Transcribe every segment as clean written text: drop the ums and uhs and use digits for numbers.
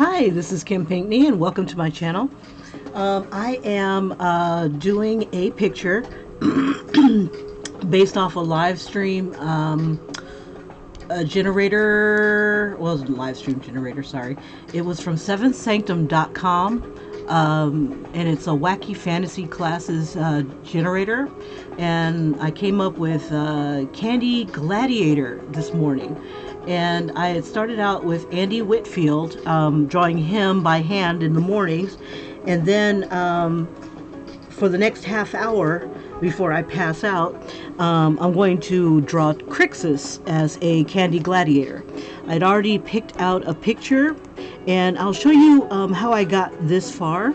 Hi, this is Kim Pinkney, and welcome to my channel. I am doing a picture based off a live stream a generator. Well, it wasn't a live stream generator, sorry. It was from Sanctum.com, and it's a Wacky Fantasy Classes generator. And I came up with Candy Gladiator this morning. And I had started out with Andy Whitfield, drawing him by hand in the mornings. And then for the next half hour before I pass out, I'm going to draw Crixus as a Candy Gladiator. I'd already picked out a picture, and I'll show you how I got this far.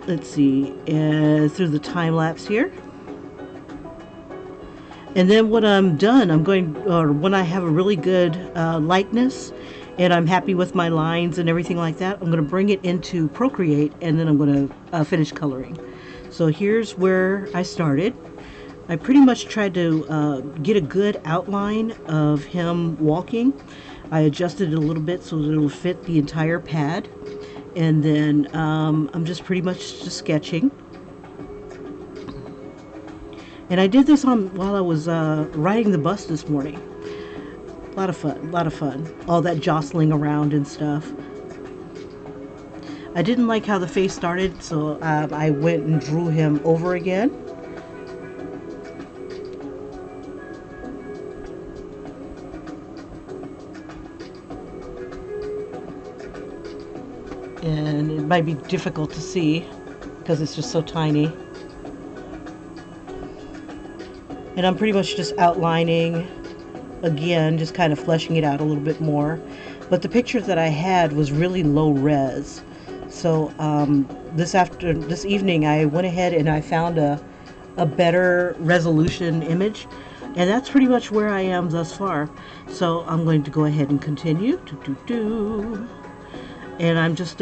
Let's see, through the time lapse here. And then when I'm done, when I have a really good likeness and I'm happy with my lines and everything like that, I'm going to bring it into Procreate, and then I'm going to finish coloring. So here's where I started. I pretty much tried to get a good outline of him walking. I adjusted it a little bit so that it'll fit the entire pad. And then I'm just pretty much just sketching. And I did this while I was riding the bus this morning. A lot of fun. All that jostling around and stuff. I didn't like how the face started, so I went and drew him over again. And it might be difficult to see because it's just so tiny. And I'm pretty much just outlining again, just kind of fleshing it out a little bit more. But the picture that I had was really low res. So this evening I went ahead and I found a better resolution image. And that's pretty much where I am thus far. So I'm going to go ahead and continue. And I'm just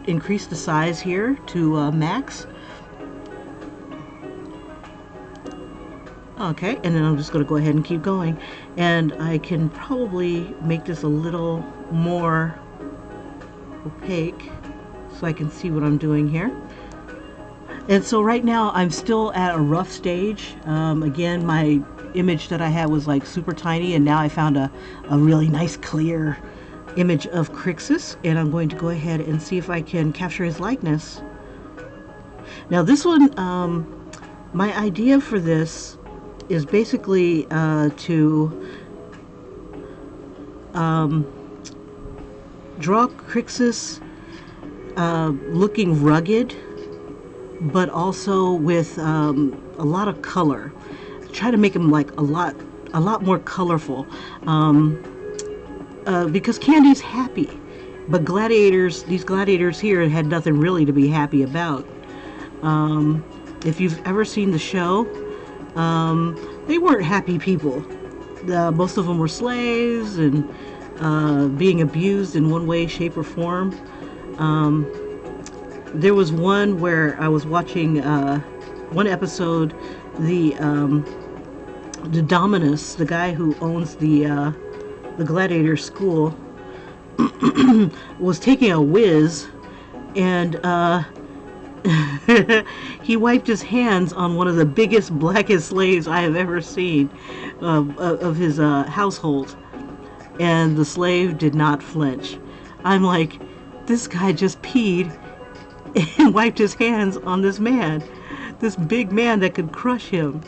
increase the size here to max. Okay, and then I'm just going to go ahead and keep going. And I can probably make this a little more opaque so I can see what I'm doing here. And so right now I'm still at a rough stage. Again, my image that I had was like super tiny, and now I found a really nice clear image of Crixus, and I'm going to go ahead and see if I can capture his likeness. Now this one, my idea for this is basically to draw Crixus looking rugged, but also with a lot of color. Try to make him like a lot more colorful, because Candy's happy, but these gladiators here had nothing really to be happy about. If you've ever seen the show, they weren't happy people. Most of them were slaves and being abused in one way, shape, or form. There was one where I was watching one episode. The Dominus, the guy who owns the gladiator school, was taking a whiz, and he wiped his hands on one of the biggest, blackest slaves I have ever seen of his household. And the slave did not flinch. I'm like, this guy just peed and wiped his hands on this man. This big man that could crush him.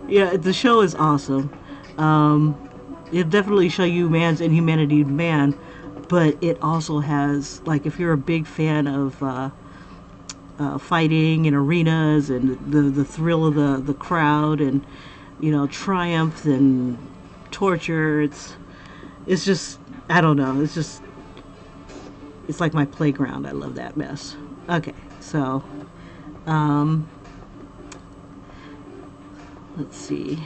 Yeah, the show is awesome. It'll definitely show you man's inhumanity to man. But it also has, like, if you're a big fan of fighting in arenas and the thrill of the crowd and, you know, triumph and torture, it's just, I don't know, it's like my playground. I love that mess. Okay, so let's see.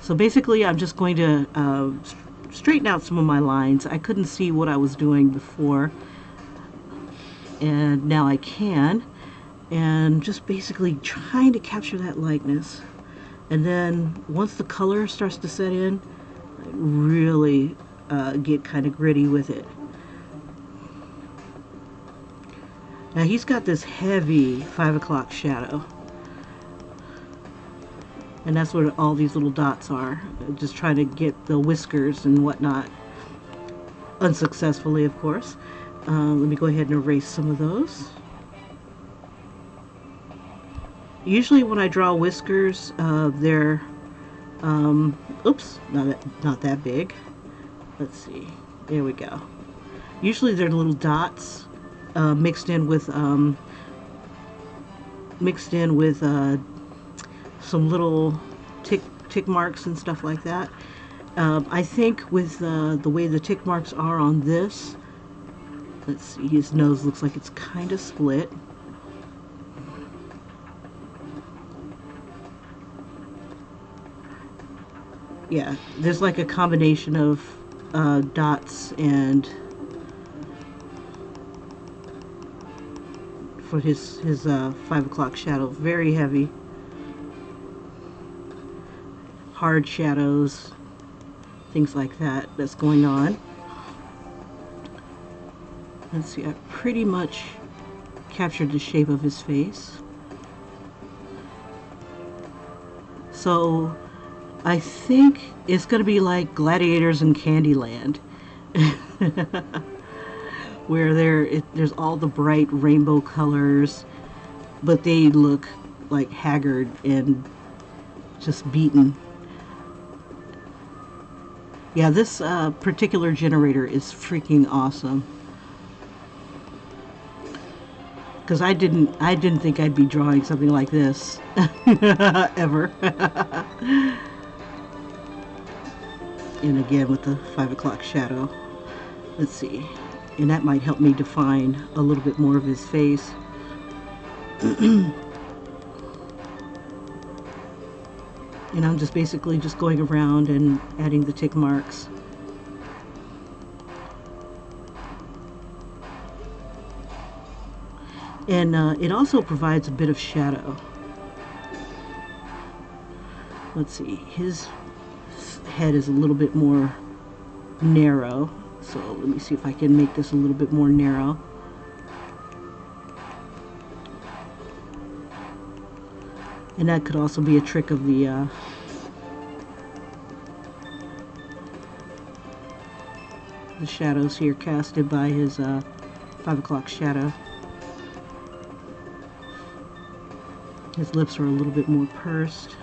So basically I'm just going to straighten out some of my lines. I couldn't see what I was doing before, and now I can, and just basically trying to capture that likeness. And then once the color starts to set in, I really get kind of gritty with it. Now he's got this heavy 5 o'clock shadow. And that's what all these little dots are. Just trying to get the whiskers and whatnot. Unsuccessfully, of course. Let me go ahead and erase some of those. Usually when I draw whiskers, they're, oops, not that big. Let's see. There we go. Usually they're little dots mixed in with some little tick marks and stuff like that. I think with the way the tick marks are on this, let's see, his nose looks like it's kind of split. Yeah, there's like a combination of dots and for his 5 o'clock shadow, very heavy, hard shadows, things like that that's going on. Let's see, I pretty much captured the shape of his face. So I think it's going to be like Gladiators in Candyland, where there's all the bright rainbow colors, but they look like haggard and just beaten. Yeah, this particular generator is freaking awesome. Because I didn't think I'd be drawing something like this ever. And again with the 5 o'clock shadow. Let's see. And that might help me define a little bit more of his face. And I'm just basically just going around and adding the tick marks. And it also provides a bit of shadow. Let's see, his head is a little bit more narrow. So let me see if I can make this a little bit more narrow. And that could also be a trick of the shadows here casted by his 5 o'clock shadow. His lips are a little bit more pursed.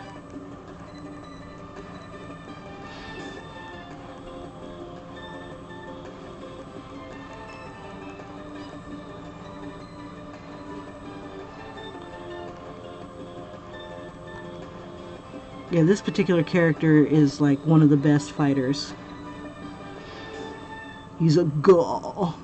Yeah, this particular character is like one of the best fighters. He's a Gaul.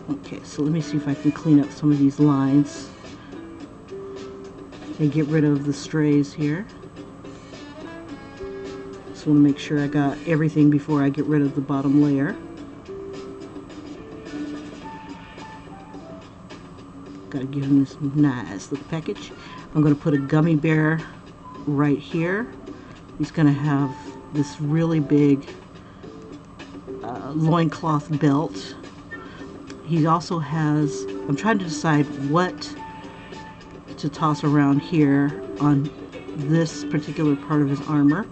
Okay, so let me see if I can clean up some of these lines and get rid of the strays here. Just want to make sure I got everything before I get rid of the bottom layer. Gotta give him this nice little package. I'm gonna put a gummy bear right here. He's gonna have this really big loincloth belt. He also has, I'm trying to decide what to toss around here on this particular part of his armor.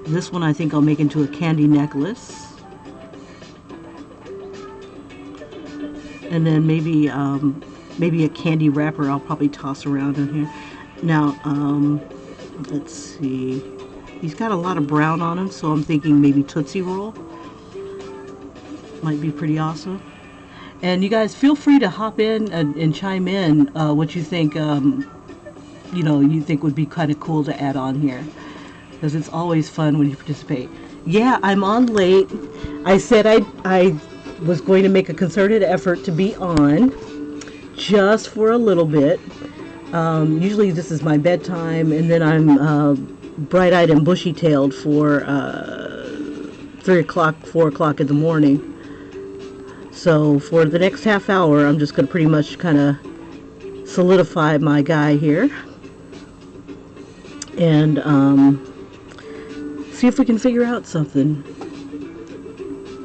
This one I think I'll make into a candy necklace. And then maybe maybe a candy wrapper I'll probably toss around in here. Now, let's see. He's got a lot of brown on him, so I'm thinking maybe Tootsie Roll might be pretty awesome. And you guys feel free to hop in and chime in what you think, you know, you think would be kind of cool to add on here, because it's always fun when you participate. Yeah, I'm on late. I said I was going to make a concerted effort to be on just for a little bit. Usually this is my bedtime, and then I'm bright-eyed and bushy-tailed for 3 o'clock, 4 o'clock in the morning. So for the next half hour, I'm just going to pretty much kind of solidify my guy here and see if we can figure out something.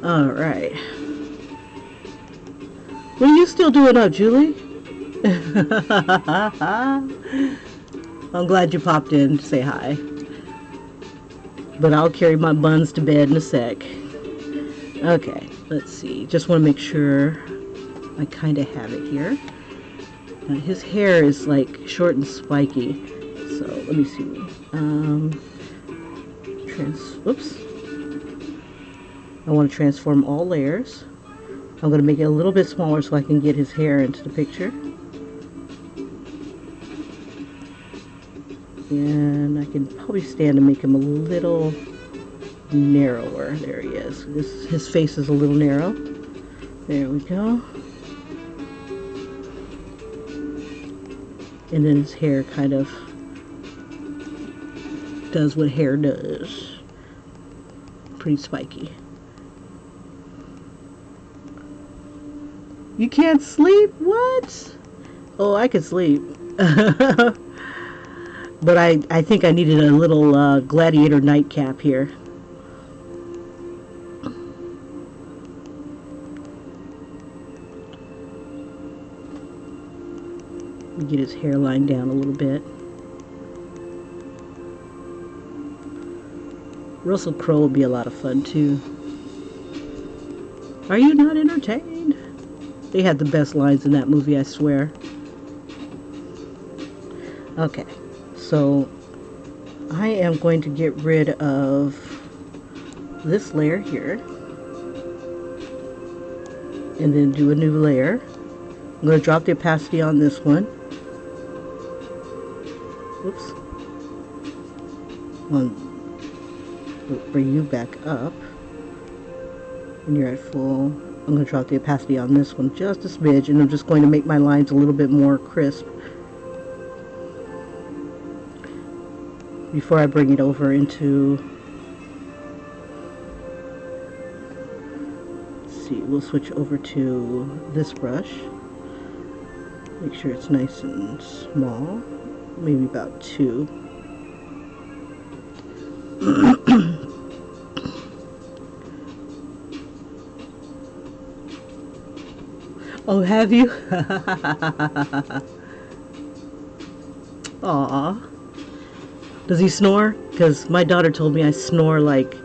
Alright. What are you still doing up, Julie? I'm glad you popped in to say hi. But I'll carry my buns to bed in a sec. Okay, let's see. Just want to make sure I kind of have it here. His hair is like short and spiky. So let me see. Oops. I want to transform all layers. I'm going to make it a little bit smaller so I can get his hair into the picture. And I can probably stand to make him a little narrower. There he is. His face is a little narrow. There we go. And then his hair kind of does what hair does. Pretty spiky. You can't sleep? What? Oh, I could sleep. But I think I needed a little gladiator nightcap here. Let me get his hairline down a little bit. Russell Crowe would be a lot of fun too. Are you not entertained? They had the best lines in that movie, I swear. Okay, so I am going to get rid of this layer here and then do a new layer. I'm going to drop the opacity on this one. Oops. We'll bring you back up and you're at full. I'm going to drop the opacity on this one just a smidge, and I'm just going to make my lines a little bit more crisp before I bring it over into, let's see, we'll switch over to this brush. Make sure it's nice and small, maybe about 2. Oh, have you? Aw. Does he snore? Because my daughter told me I snore like,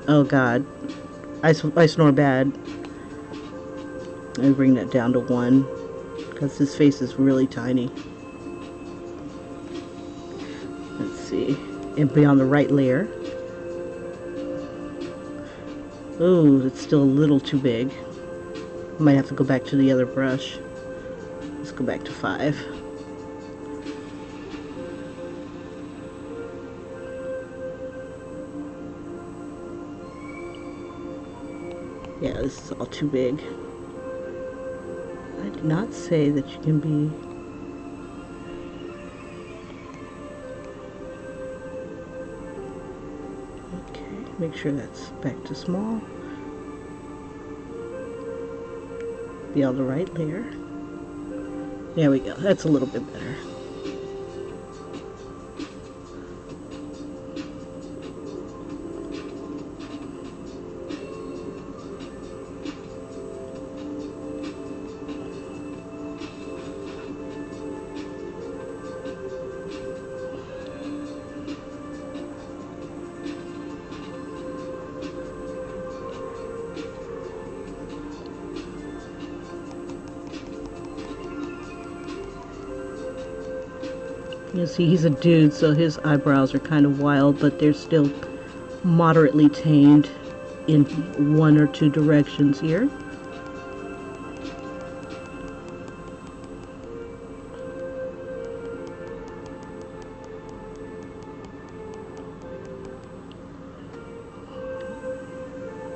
oh God, I snore bad. Let me bring that down to 1 because his face is really tiny. Let's see. And be on the right layer. Oh, it's still a little too big. Might have to go back to the other brush. Let's go back to 5. Yeah, this is all too big. I did not say that you can be... Okay, make sure that's back to small. Be on the right layer. There we go. That's a little bit better. You see, he's a dude, so his eyebrows are kind of wild, but they're still moderately tamed in 1 or 2 directions here.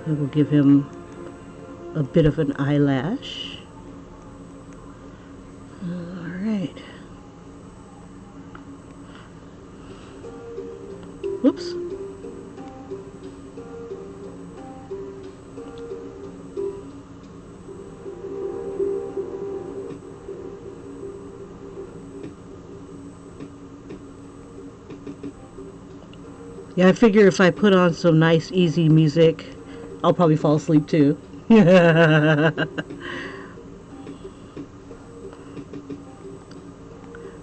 And we'll give him a bit of an eyelash. Alright. Whoops. Yeah, I figure if I put on some nice, easy music, I'll probably fall asleep too.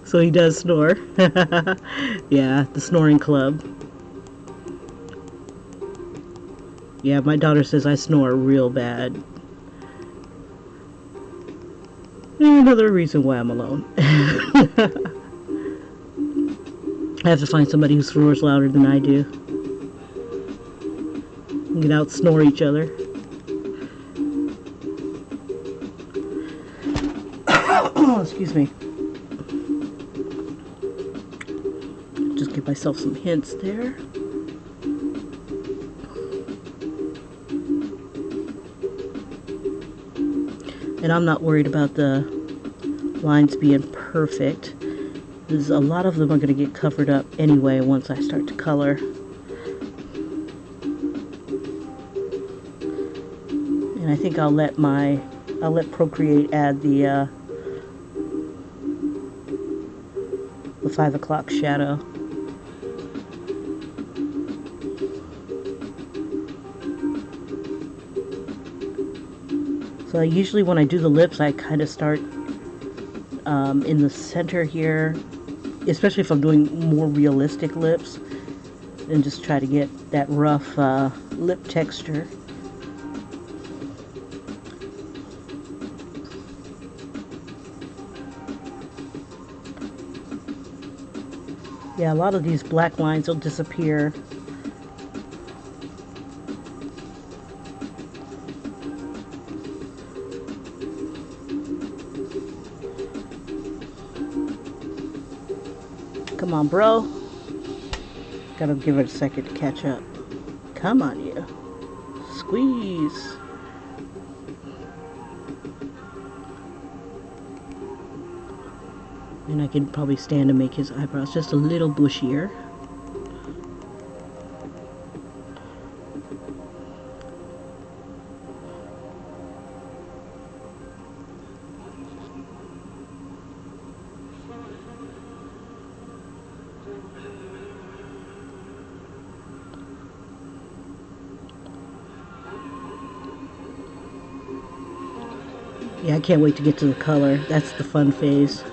So he does snore. Yeah, the snoring club. Yeah, my daughter says I snore real bad. Another reason why I'm alone. I have to find somebody who snores louder than I do. We can out snore each other. Excuse me. Just give myself some hints there. And I'm not worried about the lines being perfect. Because a lot of them are going to get covered up anyway once I start to color. And I think I'll let Procreate add the 5 o'clock shadow. So usually when I do the lips, I kind of start in the center here, especially if I'm doing more realistic lips, and just try to get that rough lip texture. Yeah, a lot of these black lines will disappear. Come on, bro. Gotta give it a second to catch up. Come on, you. Squeeze. And I can probably stand to make his eyebrows just a little bushier. Yeah, I can't wait to get to the color. That's the fun phase.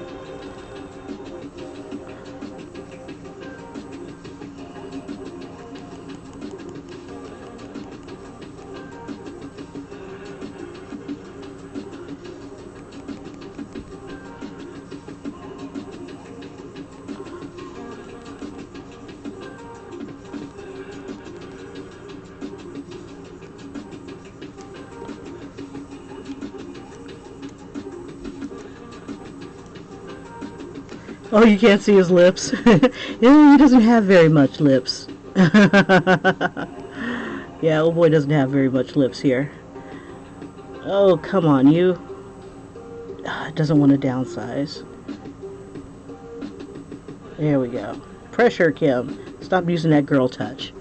Oh, you can't see his lips. Yeah, he doesn't have very much lips. Yeah, old boy doesn't have very much lips here. Oh, come on, you. Doesn't want to downsize. There we go. Pressure, Kim. Stop using that girl touch.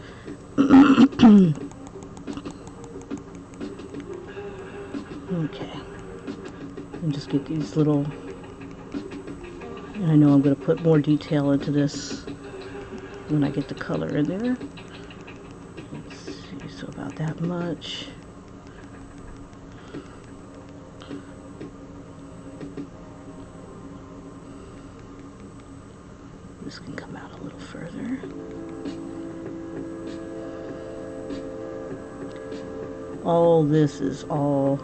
Okay. And just get these little... And I know I'm going to put more detail into this when I get the color in there. Let's see, so about that much. This can come out a little further. All this is all,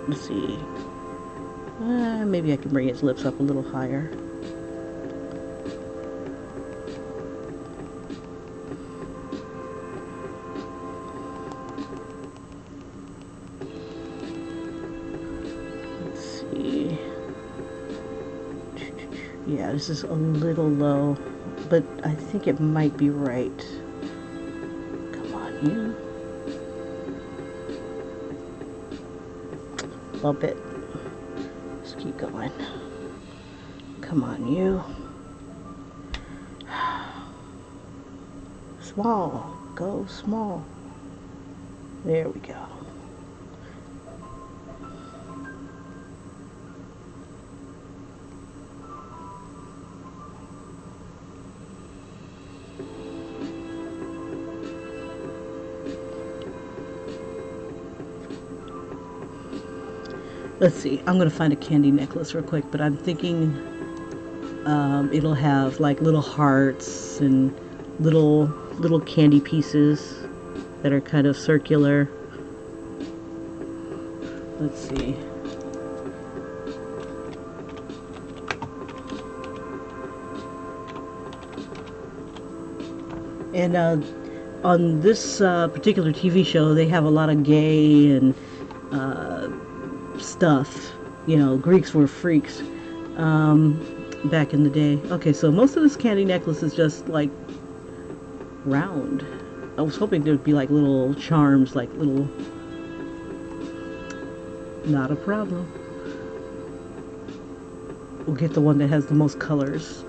let's see, maybe I can bring his lips up a little higher. Yeah, this is a little low, but I think it might be right. Come on, you. Bump it. Just keep going. Come on, you. Small. Go small. There we go. Let's see. I'm gonna find a candy necklace real quick, but I'm thinking it'll have like little hearts and little candy pieces that are kind of circular. Let's see. And on this particular TV show, they have a lot of gay and stuff. You know, Greeks were freaks back in the day. Okay, so most of this candy necklace is just like round. I was hoping there would be like little charms, like little... Not a problem. We'll get the one that has the most colors.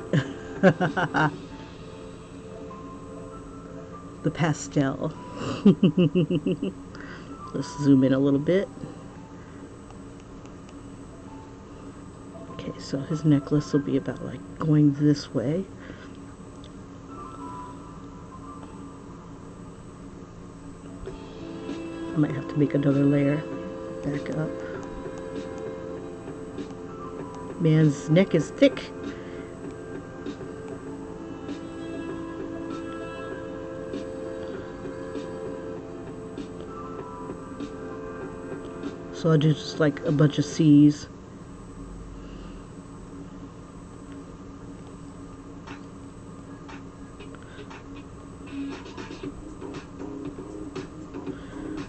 The pastel. Let's zoom in a little bit. Okay, so his necklace will be about like going this way. I might have to make another layer. Back up. Man's neck is thick. So I'll do just like a bunch of C's.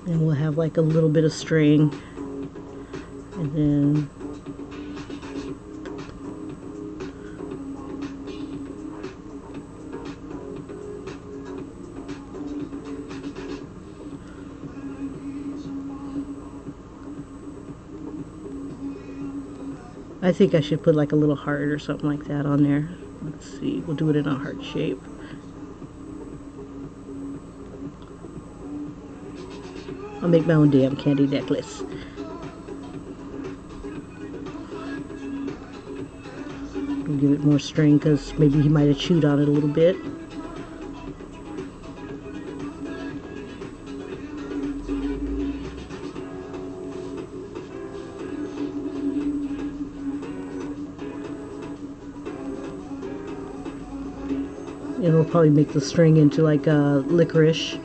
And we'll have like a little bit of string. And then I think I should put like a little heart or something like that on there. Let's see, we'll do it in a heart shape. I'll make my own damn candy necklace. I'll give it more string because maybe he might have chewed on it a little bit. And we'll probably make the string into like a licorice.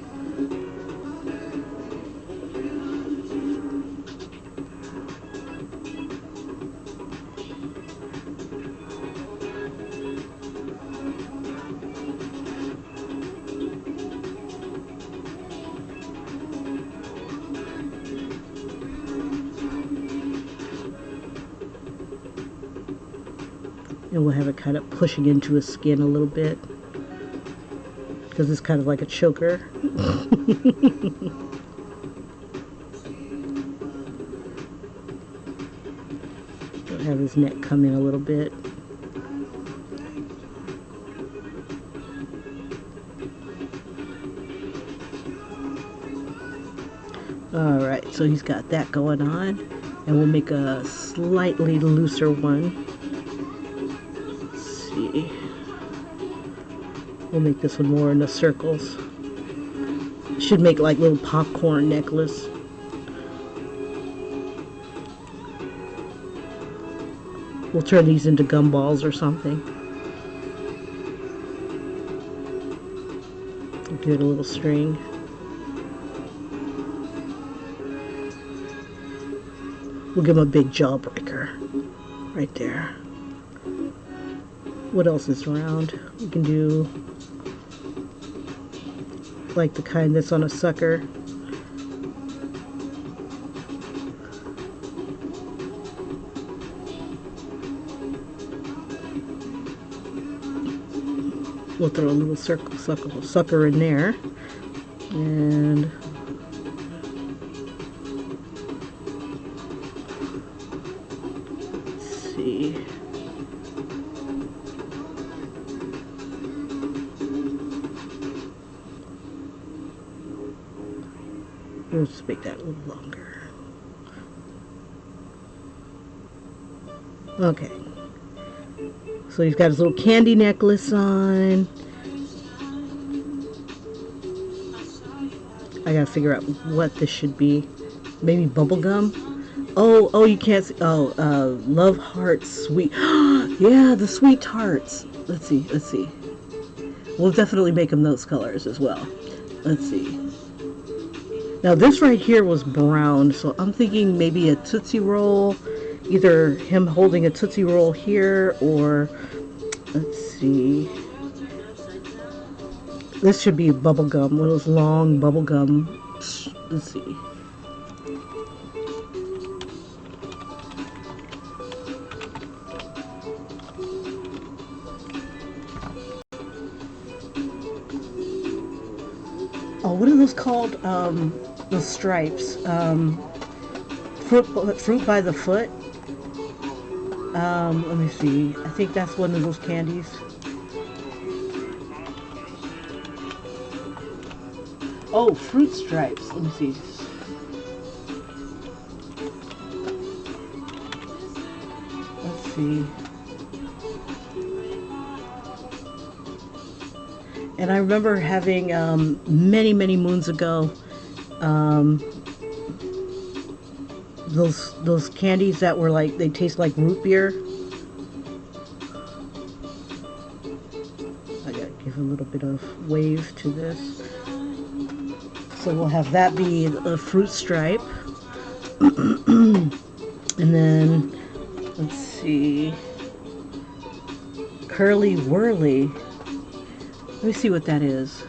And we'll have it kind of pushing into his skin a little bit, because it's kind of like a choker. We'll have his neck come in a little bit. Alright, so he's got that going on. And we'll make a slightly looser one. We'll make this one more in the circles. Should make like little popcorn necklace. We'll turn these into gumballs or something. Give it a little string. We'll give him a big jawbreaker right there. What else is around? We can do like the kind that's on a sucker. We'll throw a little sucker in there. And let's see. We'll just make that a little longer. Okay. So he's got his little candy necklace on. I gotta figure out what this should be. Maybe bubble gum? Oh, you can't see. Oh, love hearts, sweet. Yeah, the sweet tarts. Let's see. We'll definitely make them those colors as well. Let's see. Now this right here was brown, so I'm thinking maybe a Tootsie Roll. Either him holding a Tootsie Roll here, or let's see. This should be bubble gum, one of those long bubble gum. Let's see. Oh, what are those called? Those stripes. Fruit by the foot. Let me see. I think that's one of those candies. Oh, fruit stripes. Let me see. Let's see. And I remember having many moons ago those candies that were like, they taste like root beer. I gotta give a little bit of wave to this. So we'll have that be a fruit stripe. And then, let's see, Curly Whirly. Let me see what that is.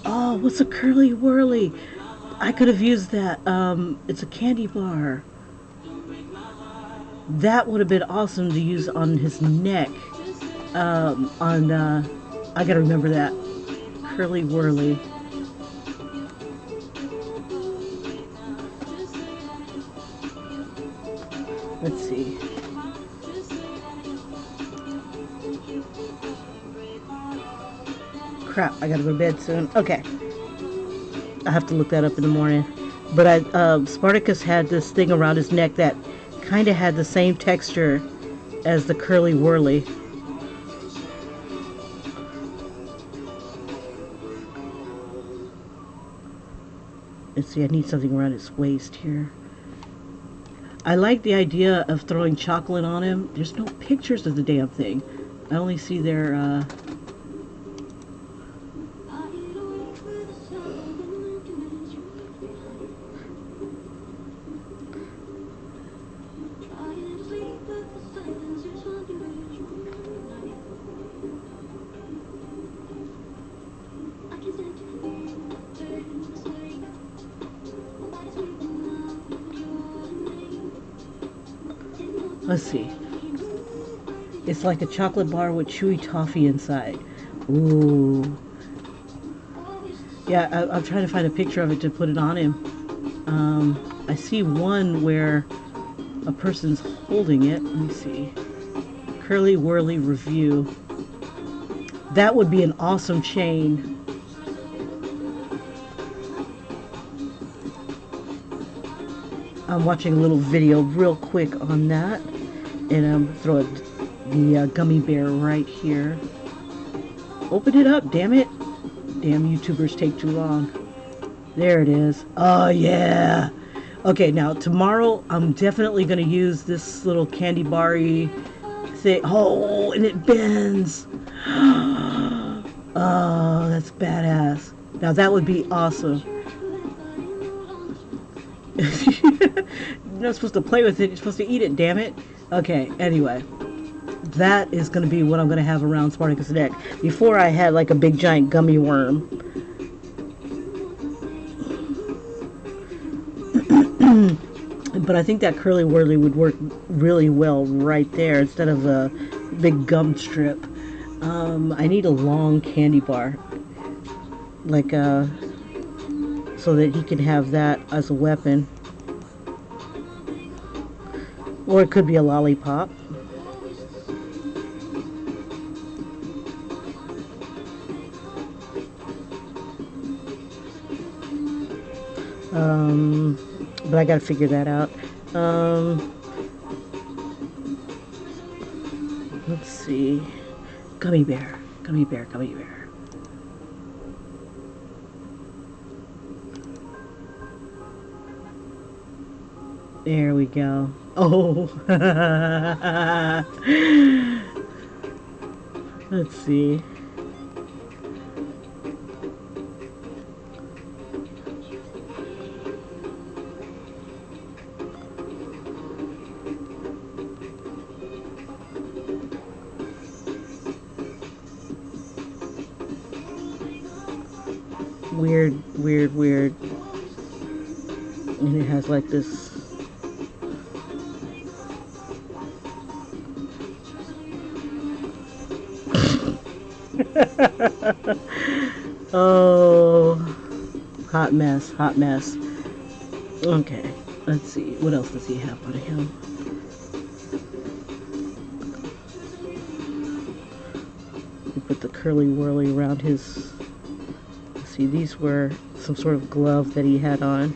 Oh, what's a Curly Whirly? I could have used that. It's a candy bar. That would have been awesome to use on his neck. I gotta remember that. Curly Whirly. Let's see. Crap, I gotta go to bed soon. Okay. I have to look that up in the morning. But Spartacus had this thing around his neck that kind of had the same texture as the Curly Whirly. Let's see, I need something around his waist here. I like the idea of throwing chocolate on him. There's no pictures of the damn thing. I only see their, let's see. It's like a chocolate bar with chewy toffee inside. Ooh. Yeah, I'm trying to find a picture of it to put it on him. I see one where a person's holding it. Let me see. Curly Whirly Review. That would be an awesome chain. I'm watching a little video real quick on that. And I'm throwing the gummy bear right here. Open it up, damn it. Damn YouTubers take too long. There it is. Oh, yeah. Okay, now tomorrow I'm definitely going to use this little candy bar-y thing. Oh, and it bends. Oh, that's badass. Now that would be awesome. You're not supposed to play with it. You're supposed to eat it, damn it. Okay, anyway. That is going to be what I'm going to have around Spartacus' neck. Before I had like a big giant gummy worm. But I think that Curly Whirly would work really well right there instead of a big gum strip. I need a long candy bar. Like, so that he can have that as a weapon. Or it could be a lollipop. But I gotta figure that out. Let's see. Gummy bear, gummy bear, gummy bear. There we go. Oh. Let's see. Weird. And it has like this. Oh, hot mess, hot mess. Okay, let's see. What else does he have on him? We put the curly whirly around his. See, these were some sort of glove that he had on.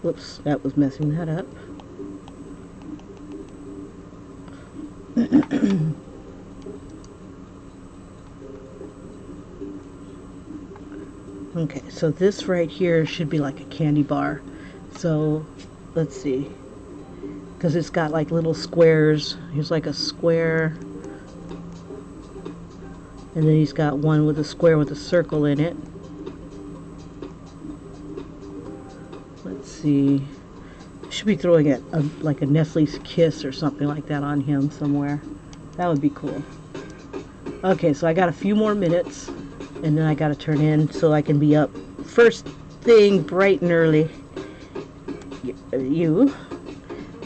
Whoops, that was messing that up. Okay, so this right here should be like a candy bar. So, let's see. Because it's got like little squares. Here's like a square. And then he's got one with a square with a circle in it. Let's see. Should be throwing it like a Nestle's Kiss or something like that on him somewhere. That would be cool. Okay, so I got a few more minutes. And then I gotta turn in so I can be up first thing bright and early.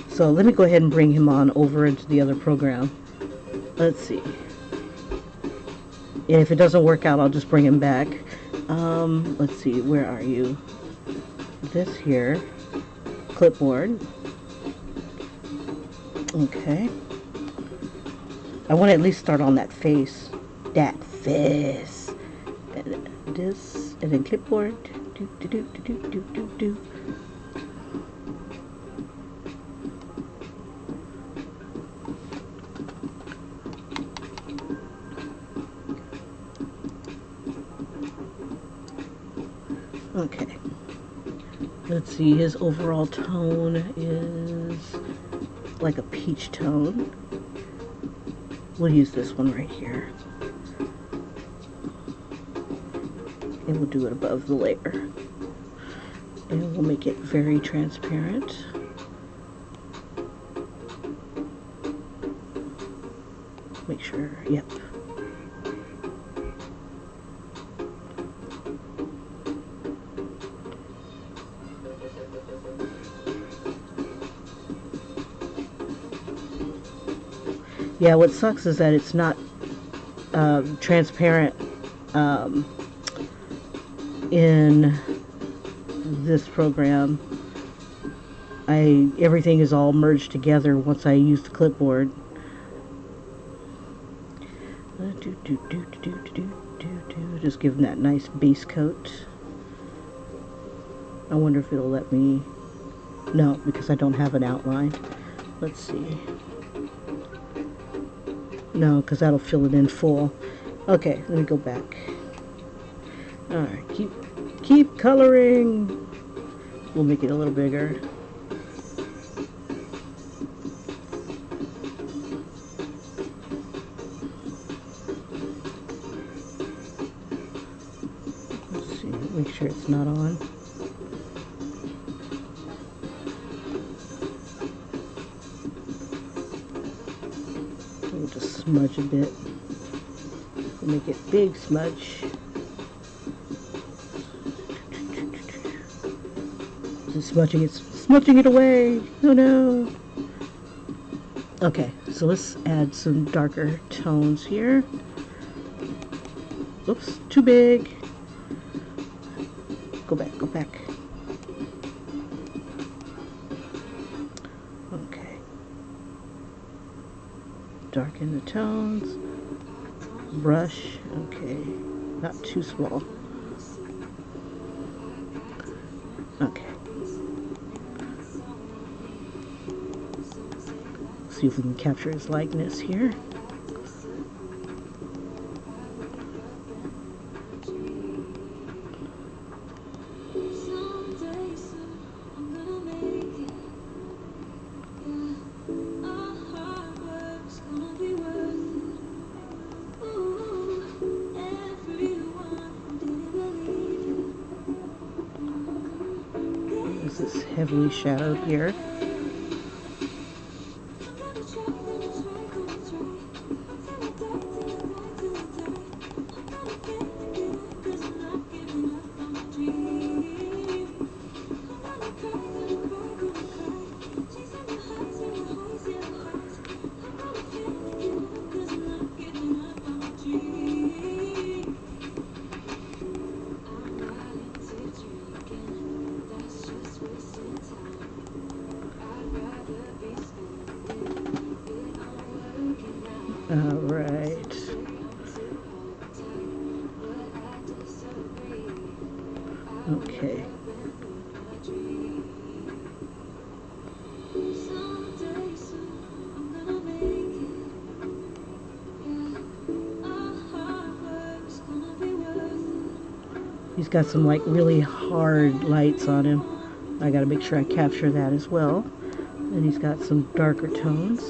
So let me go ahead and bring him on over into the other program. Let's see. Yeah, if it doesn't work out, I'll just bring him back. Let's see, where are you? This here. Clipboard. Okay. I want to at least start on that face. That face. This, and then clipboard. Do. Okay. Let's see, his overall tone is like a peach tone. We'll use this one right here. And we'll do it above the layer. And we'll make it very transparent. Make sure, yep. Yeah, what sucks is that it's not transparent in this program. Everything is all merged together once I use the clipboard. Just give them that nice base coat. I wonder if it'll let me. No, because I don't have an outline. Let's see. No, because that'll fill it in full. Okay, let me go back. Alright, keep coloring. We'll make it a little bigger. Let's see, make sure it's not on. We'll just smudge a bit. We'll make it big smudge. Smudging it away. Oh no. Okay, so let's add some darker tones here. Oops, too big. Go back. darken the tones. Brush, okay, not too small. Okay. See if we can capture his likeness here. This is heavily shadowed here. All right. Okay. He's got some like really hard lights on him. I gotta make sure I capture that as well. And he's got some darker tones.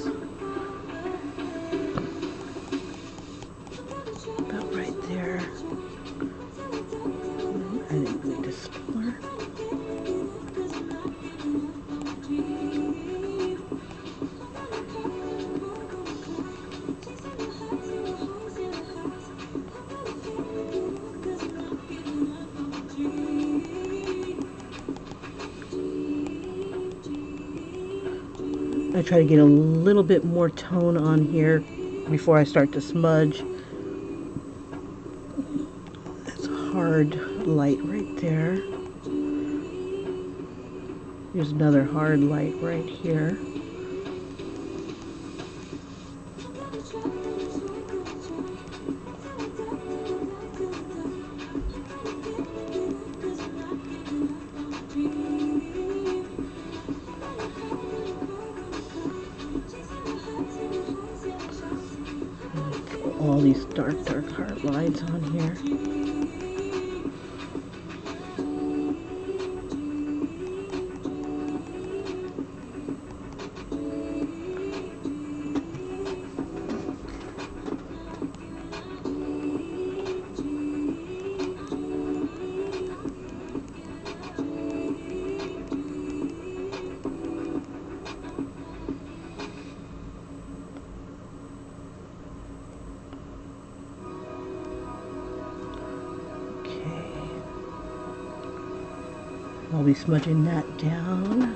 About right there. I didn't need to smaller. I try to get a little bit more tone on here before I start to smudge. That's a hard light right there. Here's another hard light right here. All these dark hard lines on here. I'll be smudging that down.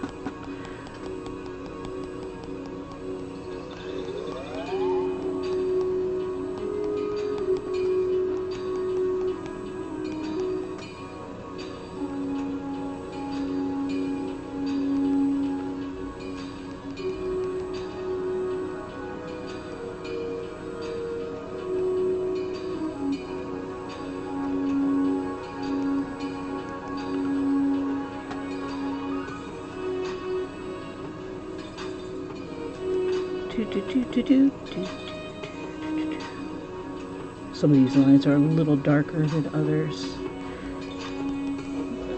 Some of these lines are a little darker than others.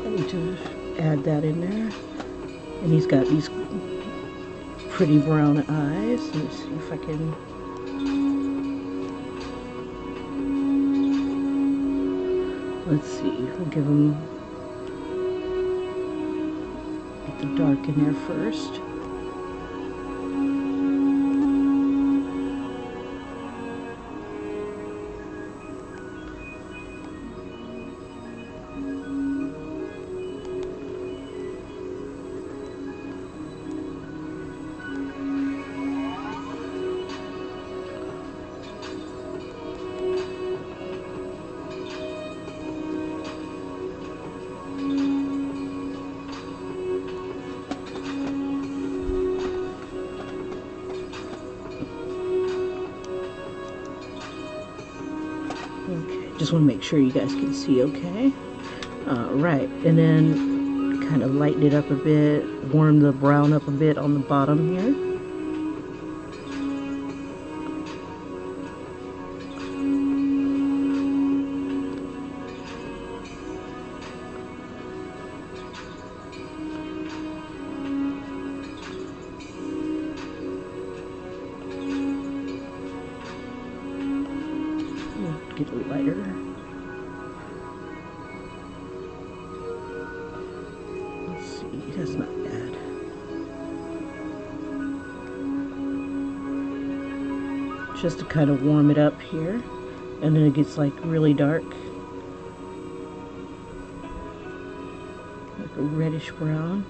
I need to add that in there. And he's got these pretty brown eyes. Let me see if I can. Let's see. We'll give him get the dark in there first. Just want to make sure you guys can see okay. Right, and then kind of lighten it up a bit, warm the brown up a bit on the bottom here. Get a lighter. Let's see, that's not bad. Just to kind of warm it up here, and then it gets like really dark, like a reddish brown.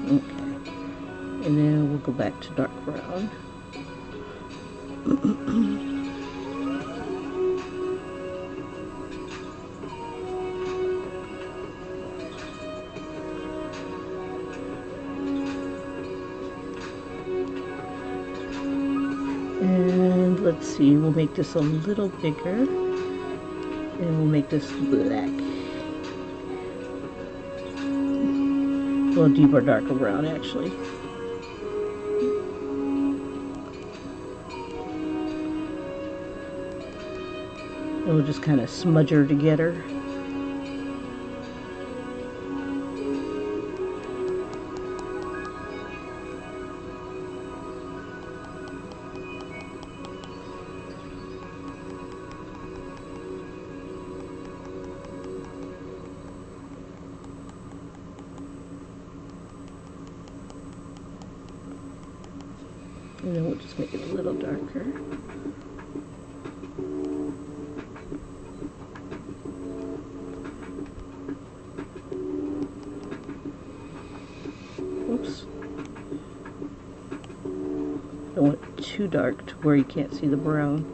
Okay, and then we'll go back to dark brown. And let's see, we'll make this a little bigger, and we'll make this black. A little deeper, darker brown, actually. And we'll just kind of smudge her together. And then we'll just make it a little darker. Oops. Don't want it too dark to where you can't see the brown.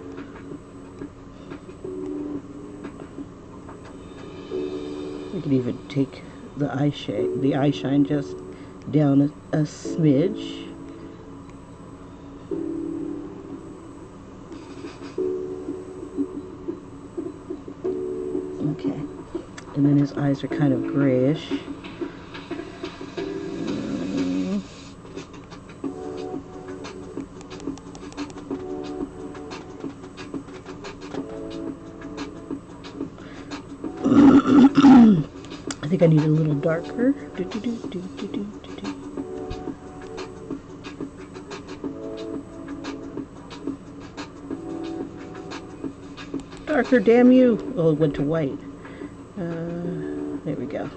We could even take the eye shine just down a smidge. Okay, and then his eyes are kind of grayish. I think I need a little darker. Darker, damn you! Oh, it went to white. There we go.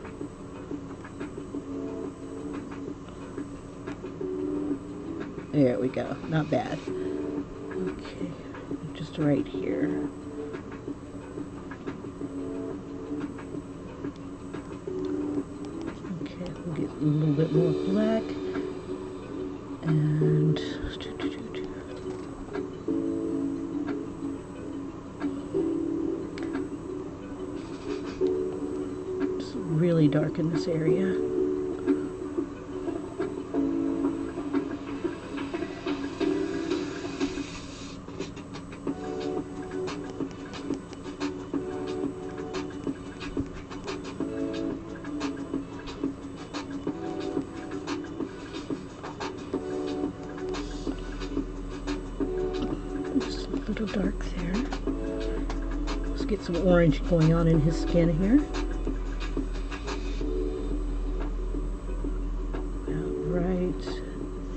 There we go. Not bad. Okay, just right here. Okay, we'll get a little bit more black. And really dark in this area. Just a little dark there. Let's get some orange going on in his skin here.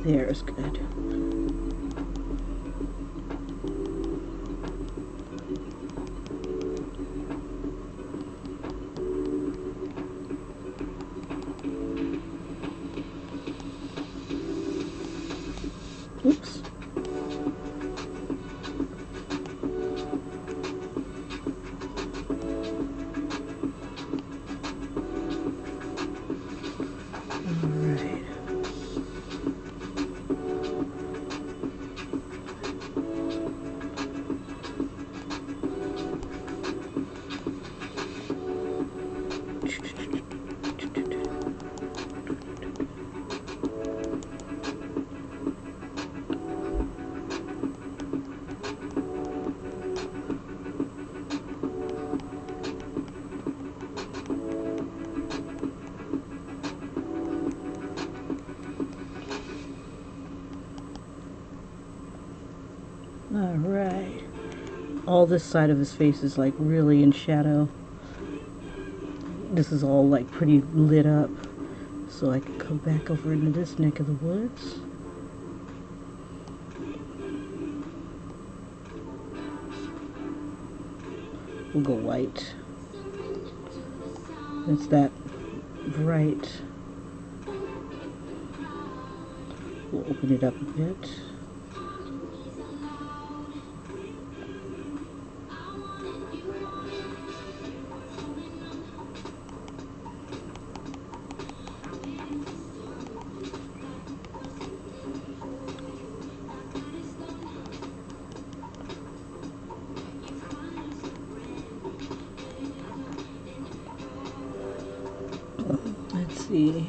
There's good. Oops. all this side of his face is like really in shadow. This is all like pretty lit up. So I can come back over into this neck of the woods. We'll go white. It's that bright. We'll open it up a bit. Let's see,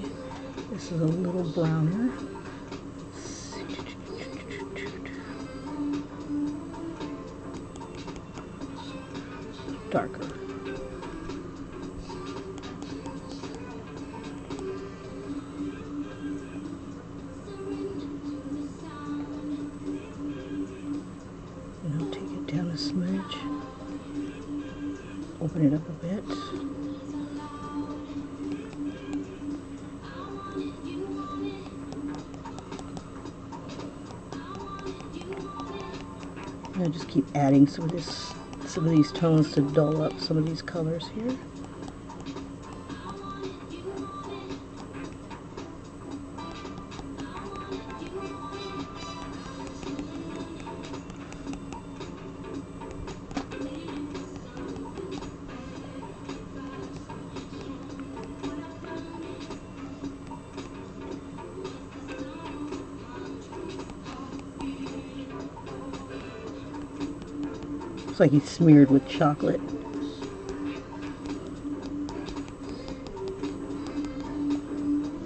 this is a little browner. Darker. And I'll take it down a smidge. Open it up a bit. I just keep adding some of these tones to dull up some of these colors here. Looks like he's smeared with chocolate.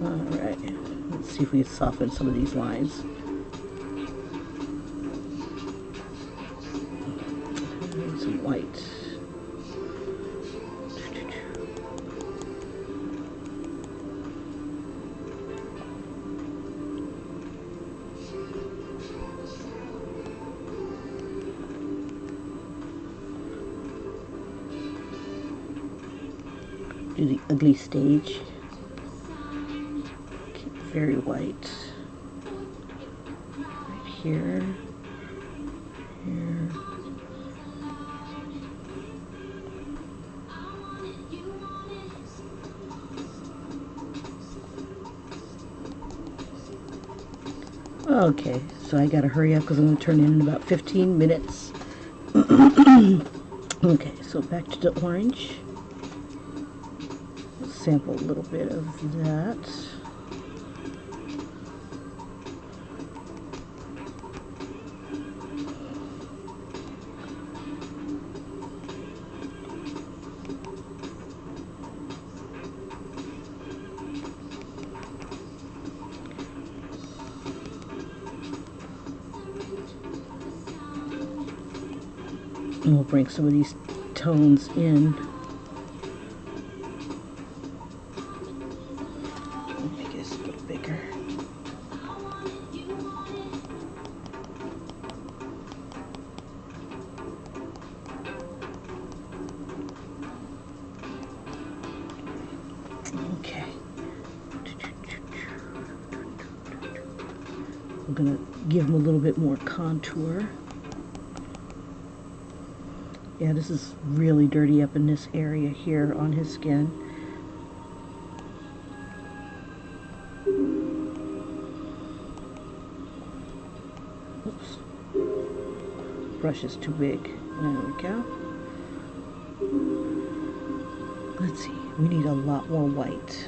Alright, let's see if we can soften some of these lines. And some white. Do the ugly stage. Keep very white. Right here. Here. Okay, so I gotta hurry up because I'm gonna turn in about 15 minutes. Okay, so back to the orange. Sample a little bit of that. And we'll bring some of these tones in. Okay. I'm going to give him a little bit more contour. Yeah, this is really dirty up in this area here on his skin. Oops. Brush is too big. There we go. Let's see. We need a lot more white.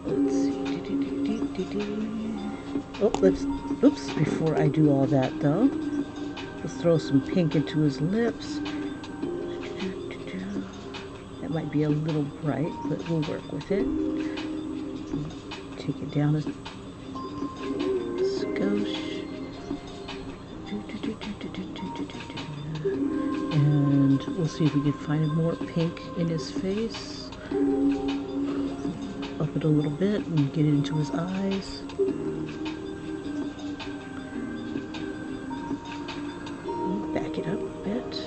Let's see. Oh, oops, before I do all that though, let's throw some pink into his lips. That might be a little bright, but we'll work with it. Take it down a skosh. And we'll see if we can find more pink in his face. Up it a little bit and get it into his eyes. Back it up a bit.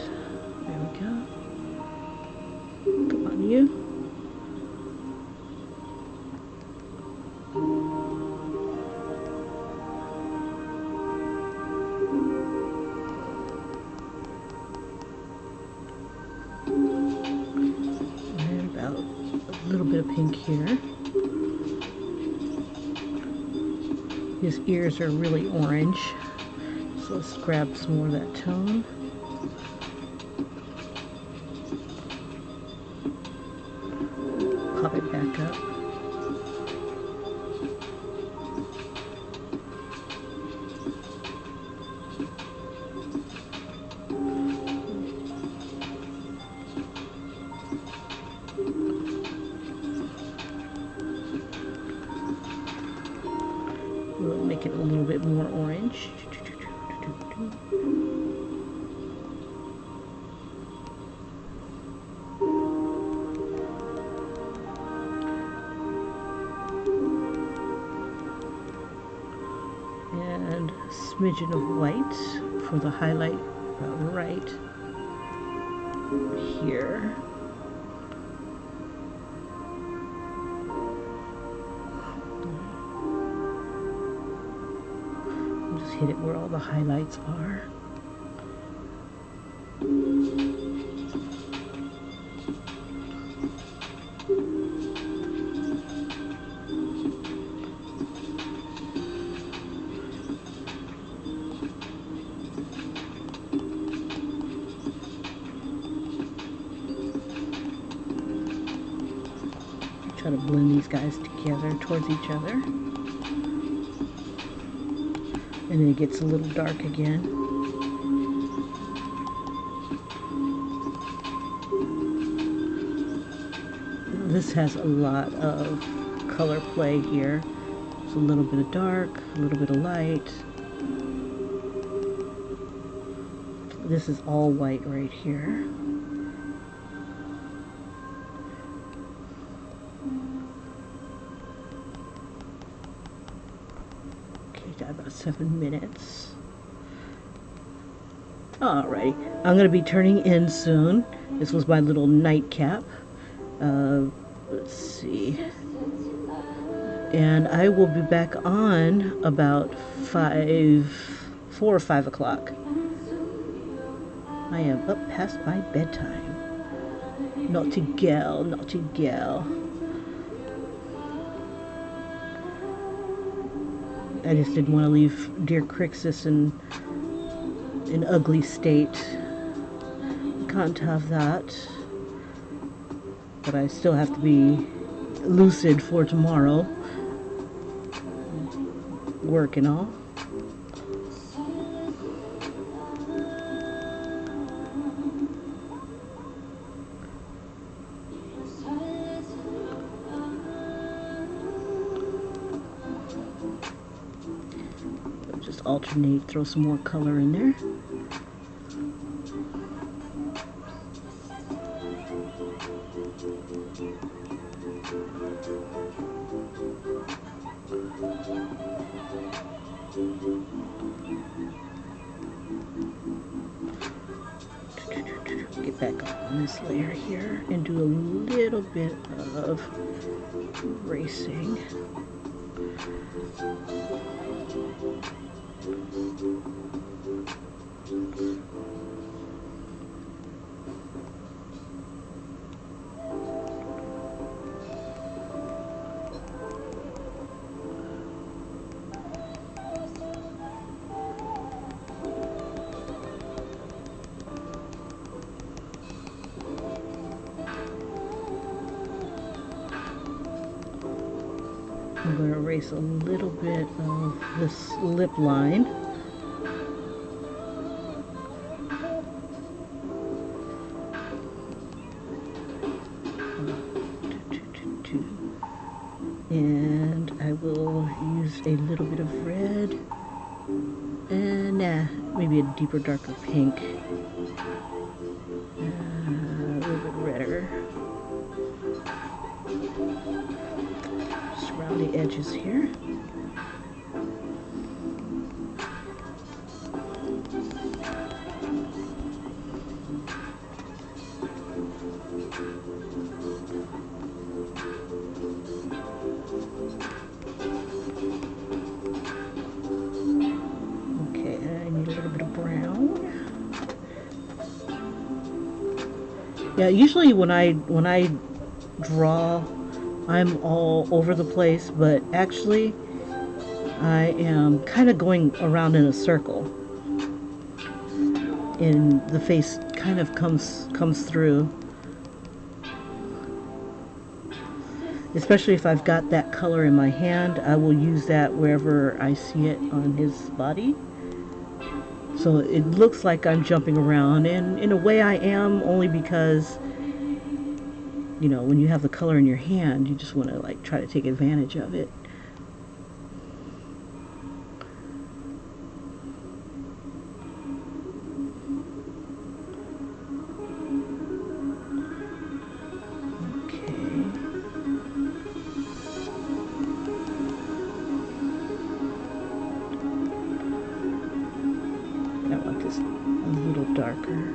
bit of pink here. His ears are really orange, so let's grab some more of that tone. Pop it back up. We'll make it a little bit more orange. And a smidgen of white for the highlight right here. Just hit it where all the highlights are. Try to blend these guys together towards each other. And then it gets a little dark again. This has a lot of color play here. It's a little bit of dark, a little bit of light. This is all white right here. Got about 7 minutes. Alrighty, I'm going to be turning in soon. This was my little nightcap. Let's see. And I will be back on about 4 or 5 o'clock. I am up past my bedtime. Naughty gal, naughty gal. I just didn't want to leave dear Crixus in an ugly state. Can't have that. But I still have to be lucid for tomorrow. Work and all. Just alternate, throw some more color in there. Get back on this layer here and do a little bit of racing. I'm going to erase a little bit of this lip line. And I will use a little bit of red and maybe a deeper, darker pink. A little bit redder. Just around the edges here. Yeah, usually when I draw I'm all over the place, but actually I am kind of going around in a circle, and the face kind of comes through, especially if I've got that color in my hand. I will use that wherever I see it on his body. So it looks like I'm jumping around, and in a way I am, only because, you know, when you have the color in your hand, you just want to like try to take advantage of it. I want this a little darker.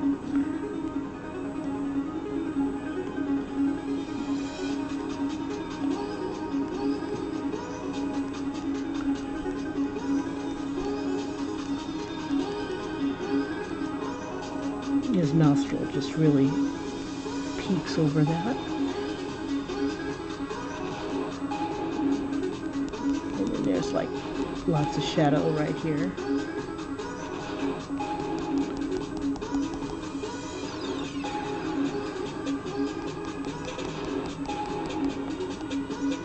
His nostril just really peeks over that. And then there's like lots of shadow right here.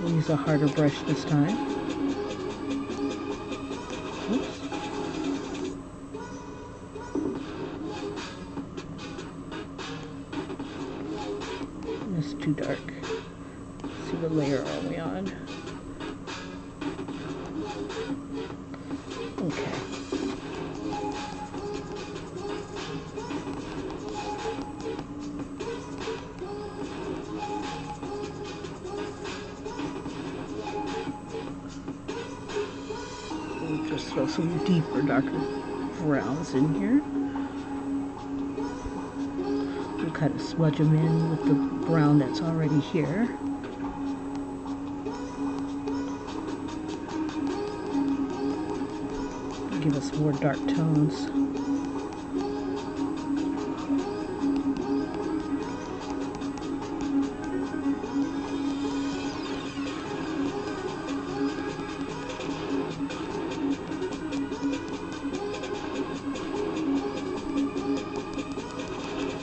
Use a harder brush this time. Oops. It's too dark. Let's see, what layer are we on? Okay. Just throw some deeper, darker browns in here. We'll kind of smudge them in with the brown that's already here. Give us more dark tones.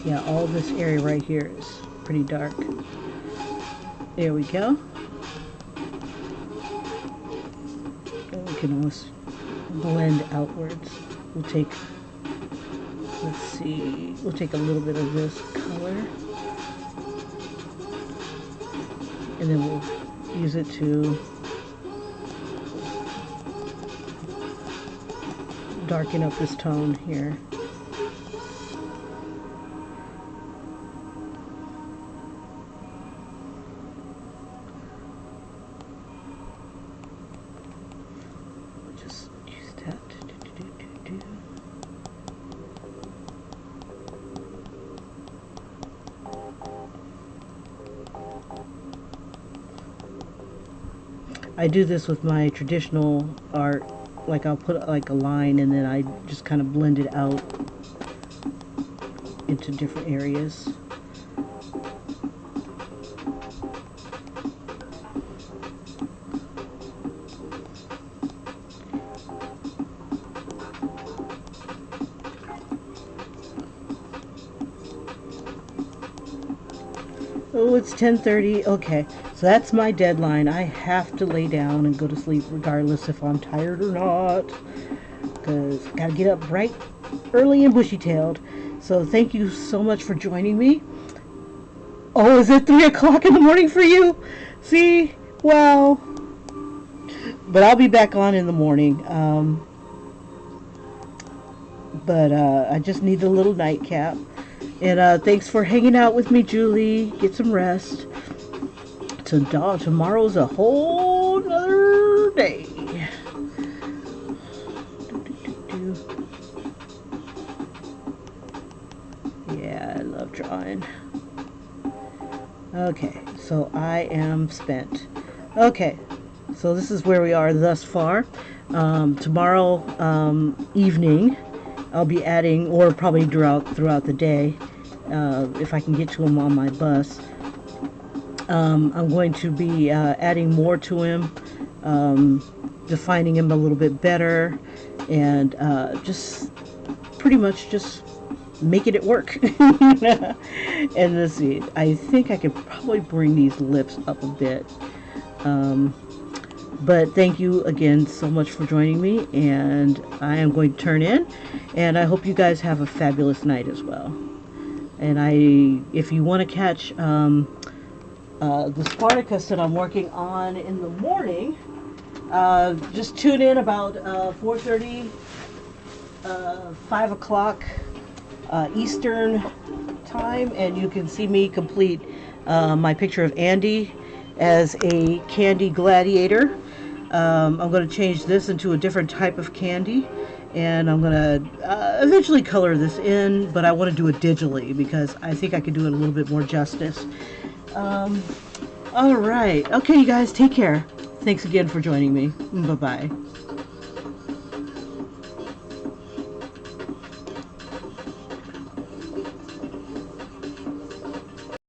Yeah, all this area right here is pretty dark. There we go. And we can almost blend outwards. We'll take, let's see, we'll take a little bit of this color, and then we'll use it to darken up this tone here. I do this with my traditional art, like I'll put like a line and then I just kind of blend it out into different areas. Oh, it's 10:30. Okay, so that's my deadline. I have to lay down and go to sleep regardless if I'm tired or not, because I gotta get up bright, early, and bushy-tailed. So thank you so much for joining me. Oh, is it 3 o'clock in the morning for you? See? Wow. But I'll be back on in the morning. I just need a little nightcap. And thanks for hanging out with me, Julie. Get some rest. Tomorrow's a whole nother day. Yeah, I love drawing. Okay, so I am spent. Okay, so this is where we are thus far. Tomorrow evening, I'll be adding, or probably throughout the day, if I can get to them on my bus, I'm going to be adding more to him, defining him a little bit better, and just pretty much just making it work. And let's see, I think I could probably bring these lips up a bit. But thank you again so much for joining me, and I am going to turn in, and I hope you guys have a fabulous night as well. And if you want to catch the Spartacus that I'm working on in the morning, just tune in about 4:30, 5 o'clock Eastern time, and you can see me complete my picture of Andy as a Candy Gladiator. I'm going to change this into a different type of candy, and I'm going to eventually color this in, but I want to do it digitally because I think I could do it a little bit more justice. All right. Okay, you guys, take care. Thanks again for joining me. Bye-bye.